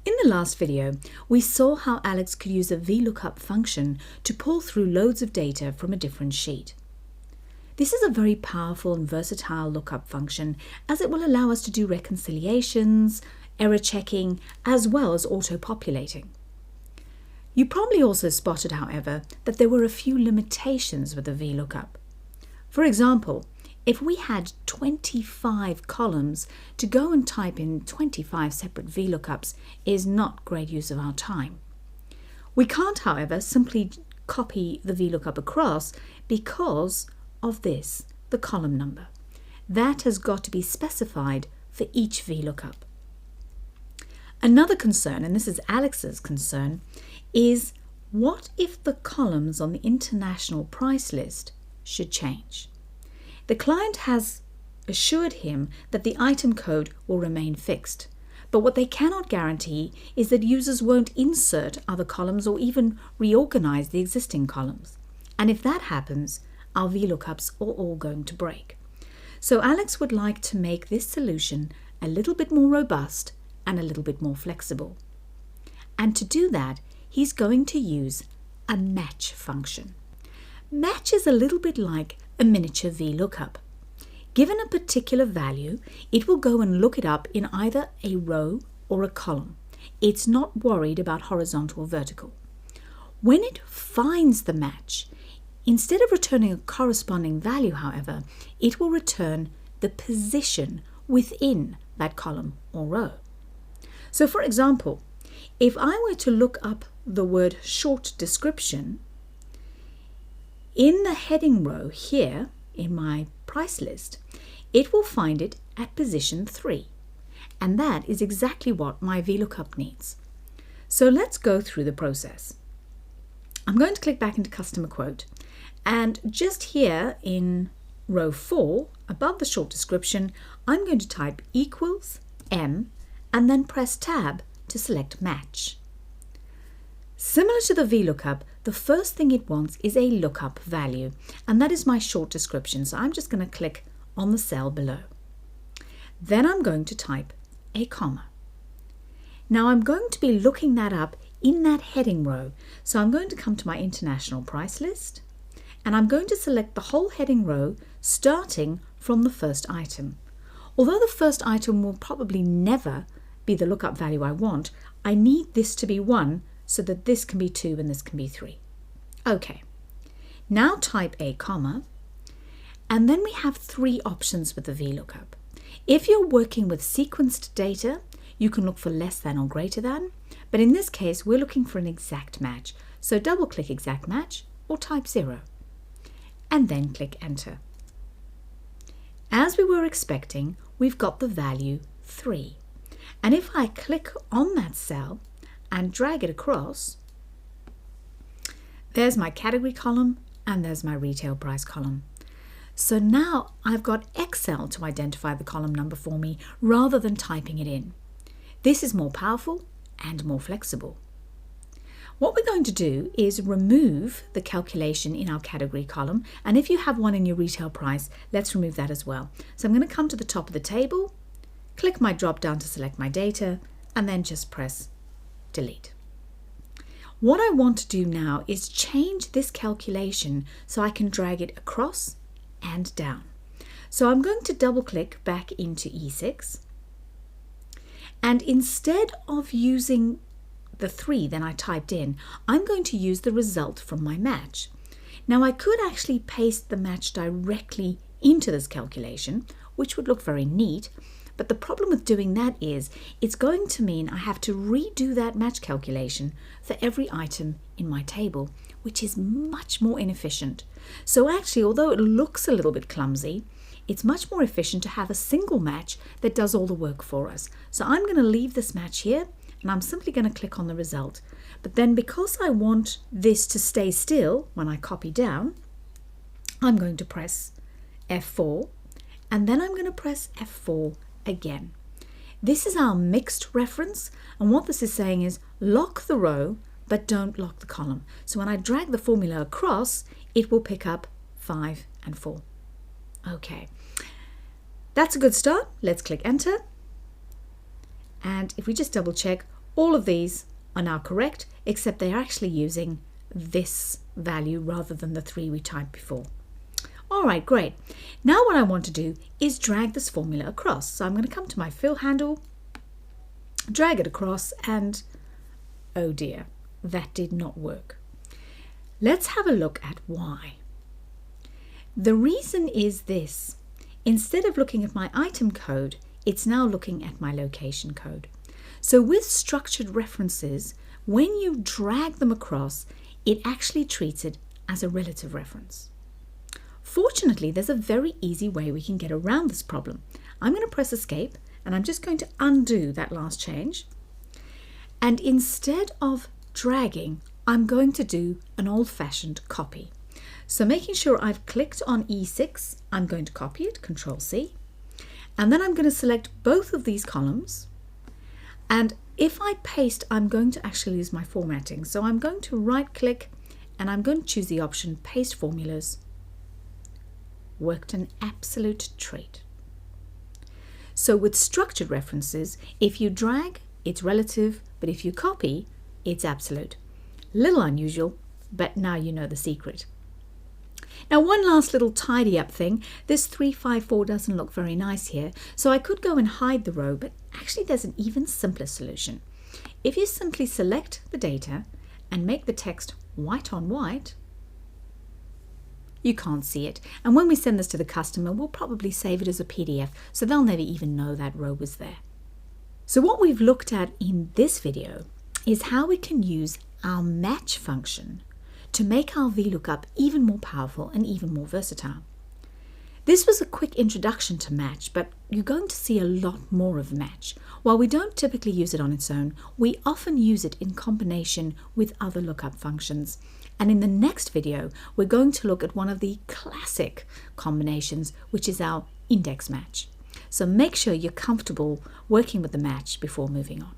In the last video, we saw how Alex could use a VLOOKUP function to pull through loads of data from a different sheet. This is a very powerful and versatile lookup function, as it will allow us to do reconciliations, error checking, as well as auto-populating. You probably also spotted, however, that there were a few limitations with the VLOOKUP. For example, if we had 25 columns, to go and type in 25 separate VLOOKUPs is not great use of our time. We can't, however, simply copy the VLOOKUP across because of this, the column number. That has got to be specified for each VLOOKUP. Another concern, and this is Alex's concern, is what if the columns on the international price list should change? The client has assured him that the item code will remain fixed, but what they cannot guarantee is that users won't insert other columns or even reorganize the existing columns. And if that happens, our VLOOKUPs are all going to break. So Alex would like to make this solution a little bit more robust and a little bit more flexible. And to do that, he's going to use a match function. Match is a little bit like a miniature VLOOKUP. Given a particular value, it will go and look it up in either a row or a column. It's not worried about horizontal or vertical. When it finds the match, instead of returning a corresponding value, however, it will return the position within that column or row. So for example, if I were to look up the word short description, in the heading row here in my price list, it will find it at position 3. And that is exactly what my VLOOKUP needs. So let's go through the process. I'm going to click back into customer quote, and just here in row 4, above the short description, I'm going to type equals M and then press tab to select match. Similar to the VLOOKUP, the first thing it wants is a lookup value, and that is my short description. So I'm just going to click on the cell below. Then I'm going to type a comma. Now I'm going to be looking that up in that heading row. So I'm going to come to my international price list, and I'm going to select the whole heading row starting from the first item. Although the first item will probably never be the lookup value I want, I need this to be 1 so that this can be 2 and this can be 3. Okay, now type a comma, and then we have 3 options with the VLOOKUP. If you're working with sequenced data, you can look for less than or greater than, but in this case we're looking for an exact match. So double click exact match or type 0 and then click enter. As we were expecting, we've got the value 3. And if I click on that cell and drag it across, there's my category column and there's my retail price column. So now I've got Excel to identify the column number for me rather than typing it in. This is more powerful and more flexible. What we're going to do is remove the calculation in our category column, and if you have one in your retail price, let's remove that as well. So I'm going to come to the top of the table, click my drop down to select my data, and then just press delete. What I want to do now is change this calculation so I can drag it across and down. So I'm going to double click back into E6, and instead of using the 3 that I typed in, I'm going to use the result from my match. Now I could actually paste the match directly into this calculation, which would look very neat, but the problem with doing that is it's going to mean I have to redo that match calculation for every item in my table, which is much more inefficient. So actually, although it looks a little bit clumsy, it's much more efficient to have a single match that does all the work for us. So I'm going to leave this match here, and I'm simply going to click on the result. But then because I want this to stay still when I copy down, I'm going to press F4, and then I'm going to press F4 again. This is our mixed reference, and what this is saying is lock the row but don't lock the column. So when I drag the formula across, it will pick up 5 and 4. Okay, that's a good start. Let's click enter, and if we just double check, All of these are now correct, except they're actually using this value rather than the 3 we typed before. All right, great. Now what I want to do is drag this formula across. So I'm going to come to my fill handle, drag it across, and oh dear, that did not work. Let's have a look at why. The reason is this. Instead of looking at my item code, it's now looking at my location code. So with structured references, when you drag them across, it actually treats it as a relative reference. Fortunately, there's a very easy way we can get around this problem. I'm going to press escape and I'm just going to undo that last change. And instead of dragging, I'm going to do an old-fashioned copy. So making sure I've clicked on E6, I'm going to copy it, Control C. And then I'm going to select both of these columns. And if I paste, I'm going to actually use my formatting. So I'm going to right-click and I'm going to choose the option Paste Formulas. Worked an absolute treat. So with structured references, if you drag, it's relative, but if you copy, it's absolute. Little unusual, but now you know the secret. Now one last little tidy up thing, this 354 doesn't look very nice here, so I could go and hide the row, but actually there's an even simpler solution. If you simply select the data and make the text white on white, you can't see it. And when we send this to the customer, we'll probably save it as a PDF, so they'll never even know that row was there. So what we've looked at in this video is how we can use our match function to make our VLOOKUP even more powerful and even more versatile. This was a quick introduction to match, but you're going to see a lot more of match. While we don't typically use it on its own, we often use it in combination with other lookup functions. And in the next video, we're going to look at one of the classic combinations, which is our index match. So make sure you're comfortable working with the match before moving on.